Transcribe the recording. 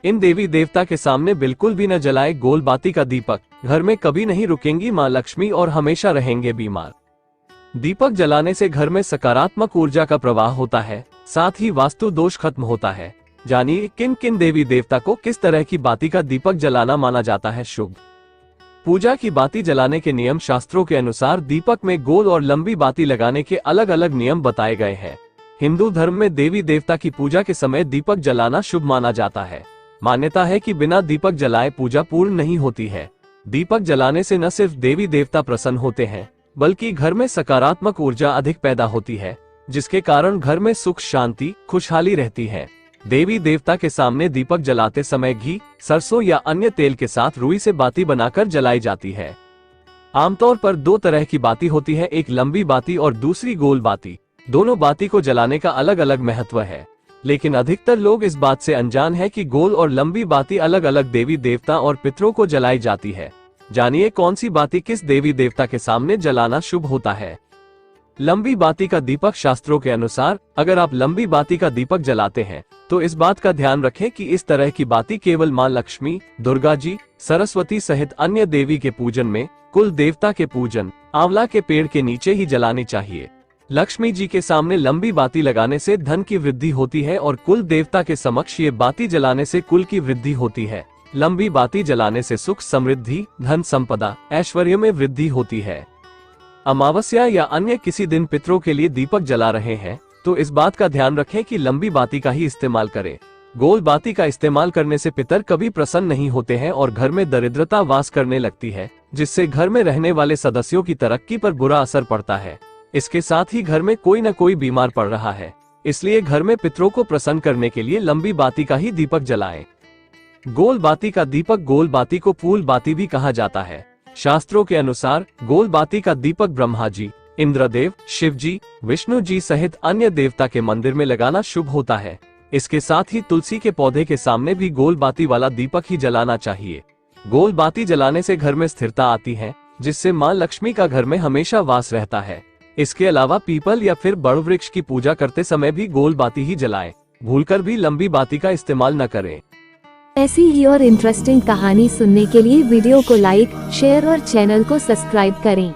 इन देवी देवता के सामने बिल्कुल भी न जलाए गोल बाती का दीपक, घर में कभी नहीं रुकेंगी माँ लक्ष्मी और हमेशा रहेंगे बीमार। दीपक जलाने से घर में सकारात्मक ऊर्जा का प्रवाह होता है, साथ ही वास्तु दोष खत्म होता है। जानिए किन किन देवी देवता को किस तरह की बाती का दीपक जलाना माना जाता है शुभ। पूजा की बाती जलाने के नियम। शास्त्रों के अनुसार दीपक में गोल और लंबी बाती लगाने के अलग अलग नियम बताए गए हैं। हिंदू धर्म में देवी देवता की पूजा के समय दीपक जलाना शुभ माना जाता है। मान्यता है कि बिना दीपक जलाए पूजा पूर्ण नहीं होती है। दीपक जलाने से न सिर्फ देवी देवता प्रसन्न होते हैं, बल्कि घर में सकारात्मक ऊर्जा अधिक पैदा होती है, जिसके कारण घर में सुख शांति खुशहाली रहती है। देवी देवता के सामने दीपक जलाते समय घी, सरसों या अन्य तेल के साथ रुई से बाती बनाकर जलाई जाती है। आमतौर पर दो तरह की बाती होती है, एक लंबी बाती और दूसरी गोल बाती। दोनों बाती को जलाने का अलग अलग महत्व है, लेकिन अधिकतर लोग इस बात से अनजान है कि गोल और लंबी बाती अलग अलग देवी देवता और पितरों को जलाई जाती है। जानिए कौन सी बाती किस देवी देवता के सामने जलाना शुभ होता है। लंबी बाती का दीपक। शास्त्रों के अनुसार अगर आप लंबी बाती का दीपक जलाते हैं तो इस बात का ध्यान रखें कि इस तरह की बाती केवल मां लक्ष्मी, दुर्गा जी, सरस्वती सहित अन्य देवी के पूजन में, कुल देवता के पूजन, आंवला के पेड़ के नीचे ही जलानी चाहिए। लक्ष्मी जी के सामने लंबी बाती लगाने से धन की वृद्धि होती है और कुल देवता के समक्ष ये बाती जलाने से कुल की वृद्धि होती है। लंबी बाती जलाने से सुख समृद्धि, धन संपदा, ऐश्वर्य में वृद्धि होती है। अमावस्या या अन्य किसी दिन पितरों के लिए दीपक जला रहे हैं तो इस बात का ध्यान रखें कि लंबी बाती का ही इस्तेमाल करें। गोल बाती का इस्तेमाल करने से पितर कभी प्रसन्न नहीं होते हैं और घर में दरिद्रता वास करने लगती है, जिससे घर में रहने वाले सदस्यों की तरक्की पर बुरा असर पड़ता है। इसके साथ ही घर में कोई न कोई बीमार पड़ रहा है, इसलिए घर में पितरों को प्रसन्न करने के लिए लंबी बाती का ही दीपक जलाएं। गोल बाती का दीपक। गोल बाती को फूल बाती भी कहा जाता है। शास्त्रों के अनुसार गोल बाती का दीपक ब्रह्मा जी, इंद्रदेव, शिव जी, विष्णु जी सहित अन्य देवता के मंदिर में लगाना शुभ होता है। इसके साथ ही तुलसी के पौधे के सामने भी गोल बाती वाला दीपक ही जलाना चाहिए। गोल बाती जलाने से घर में स्थिरता आती है, जिससे मां लक्ष्मी का घर में हमेशा वास रहता है। इसके अलावा पीपल या फिर बड़ वृक्ष की पूजा करते समय भी गोल बाती ही जलाएं। भूलकर भी लंबी बाती का इस्तेमाल न करें। ऐसी ही और इंटरेस्टिंग कहानी सुनने के लिए वीडियो को लाइक, शेयर और चैनल को सब्सक्राइब करें।